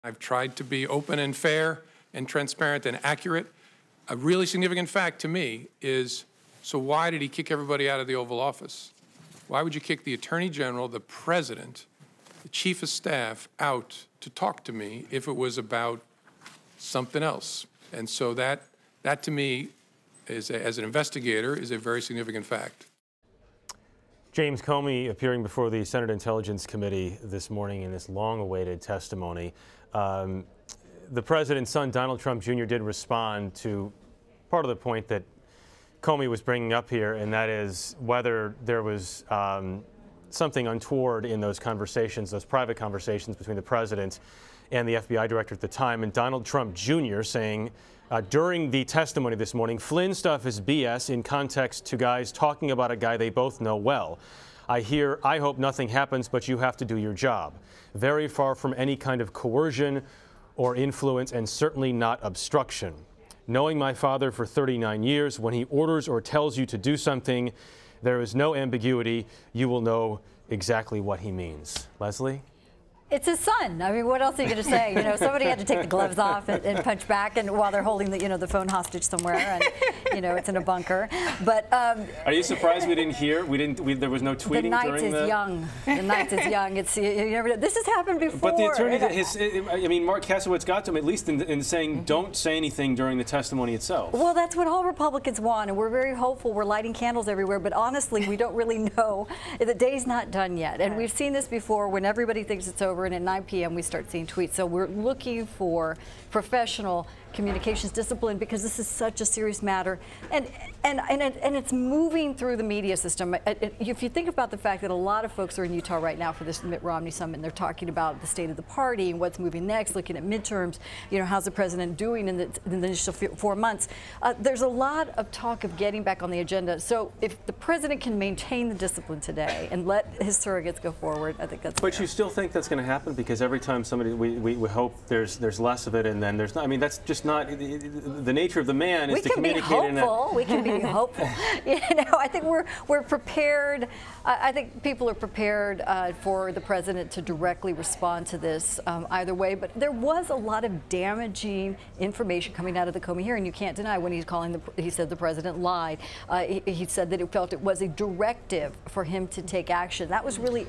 I've tried to be open and fair and transparent and accurate. A really significant fact to me is, so why did he kick everybody out of the Oval Office? Why would you kick the Attorney General, the President, the Chief of Staff out to talk to me if it was about something else? And so that to me, as an investigator, is a very significant fact. James Comey appearing before the Senate Intelligence Committee this morning in this long-awaited testimony. The president's son, Donald Trump Jr., did respond to part of the point that Comey was bringing up here, and that is whether there was something untoward in those conversations, those private conversations between the president and the FBI director at the time. And Donald Trump Jr. saying during the testimony this morning, Flynn stuff is BS in context to guys talking about a guy they both know well. I hope nothing happens, but you have to do your job. Very far from any kind of coercion or influence, and certainly not obstruction. Knowing my father for 39 years, when he orders or tells you to do something, there is no ambiguity. You will know exactly what he means. Leslie? It's his son. I mean, what else are you going to say? You know, somebody had to take the gloves off and punch back, and while they're holding the, the phone hostage somewhere, and it's in a bunker. But are you surprised we didn't hear? There was no tweeting the night during is young. The night is young. It's you never know. This has happened before. But the attorney, Mark Kasowitz got to him at least in saying don't say anything during the testimony itself. Well, that's what all Republicans want, and we're very hopeful. We're lighting candles everywhere, but honestly, we don't really know. The day's not done yet, and we've seen this before when everybody thinks it's over. And at 9 p.m. we start seeing tweets. So we're looking for professional communications discipline, because this is such a serious matter, and it's moving through the media system. If you think about the fact that a lot of folks are in Utah right now for this Mitt Romney summit, and they're talking about the state of the party and what's moving next, looking at midterms, how's the president doing in the initial 4 months. There's a lot of talk of getting back on the agenda. So if the president can maintain the discipline today and let his surrogates go forward, I think that's fair. But you still think that's going to happen? Because every time somebody, we hope there's less of it, and then there's not. I mean, that's just not the nature of the man. Is to communicate we can be hopeful. I think we're prepared. I think people are prepared for the president to directly respond to this either way. But there was a lot of damaging information coming out of the Comey hearing. You can't deny when he said the president lied. He said that he felt it was a directive for him to take action. That was really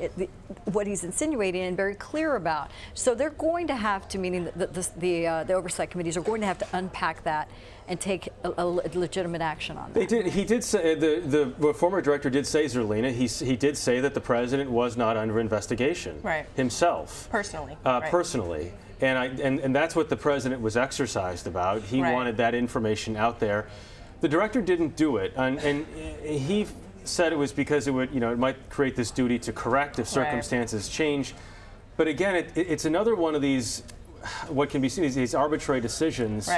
what he's insinuating and very clear about. So they're going to have to, meaning the oversight committees are going to have to unpack that and take a legitimate action on that. He did say, the former director did say, Zerlina, he did say that the president was not under investigation himself. Personally. Personally. And that's what the president was exercised about. He wanted that information out there. The director didn't do it, and he said it was because it would, it might create this duty to correct if circumstances change. But again, it's another one of these, what can be seen as these arbitrary decisions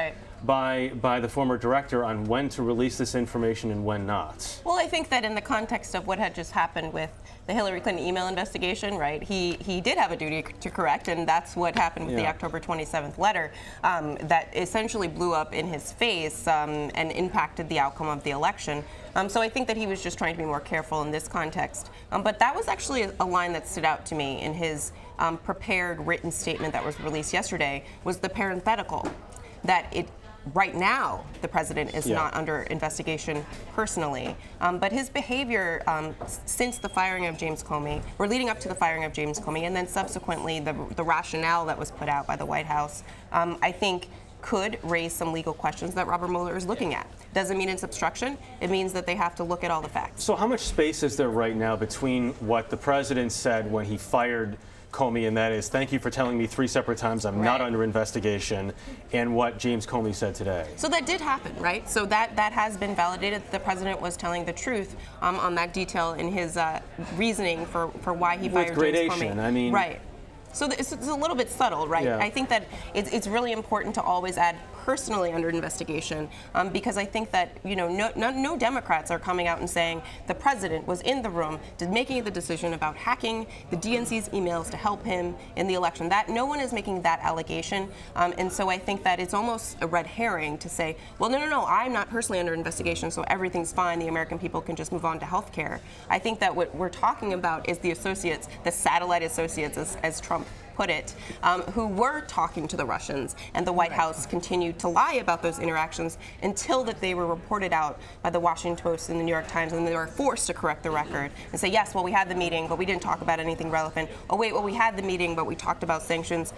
by the former director on when to release this information and when not. Well, I think that in the context of what had just happened with the Hillary Clinton email investigation, he did have a duty to correct, and that's what happened with the October 27th letter that essentially blew up in his face and impacted the outcome of the election. So I think that he was just trying to be more careful in this context. But that was actually a line that stood out to me in his prepared written statement that was released yesterday, was the parenthetical that right now, the president is not under investigation personally, but his behavior since the firing of James Comey, or leading up to the firing of James Comey, and then subsequently the rationale that was put out by the White House, I think could raise some legal questions that Robert Mueller is looking at. Doesn't mean it's obstruction. It means that they have to look at all the facts. So how much space is there right now between what the president said when he fired Comey, and that is, thank you for telling me 3 separate times I'm not under investigation, and what James Comey said today? So that did happen, right? So that has been validated. The president was telling the truth on that detail in his reasoning for why he fired James Comey. I mean, So it's a little bit subtle, right? I think that it's really important to always add personally under investigation, because I think that no Democrats are coming out and saying the president was in the room making the decision about hacking the DNC's emails to help him in the election. That no one is making that allegation, and so I think that it's almost a red herring to say, well, no, I'm not personally under investigation, so everything's fine. The American people can just move on to health care. I think that what we're talking about is the associates, the satellite associates, as Trump put it, who were talking to the Russians, and the White House continued to lie about those interactions until that they were reported out by the Washington Post and the New York Times, and they were forced to correct the record and say, yes, well, we had the meeting, but we didn't talk about anything relevant. Oh, wait, well, we had the meeting, but we talked about sanctions.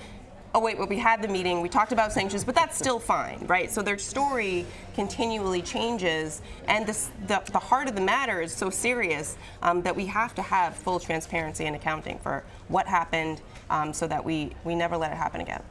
Oh, wait, well, we had the meeting, we talked about sanctions, but that's still fine, right? So their story continually changes, and the heart of the matter is so serious that we have to have full transparency and accounting for what happened so that we never let it happen again.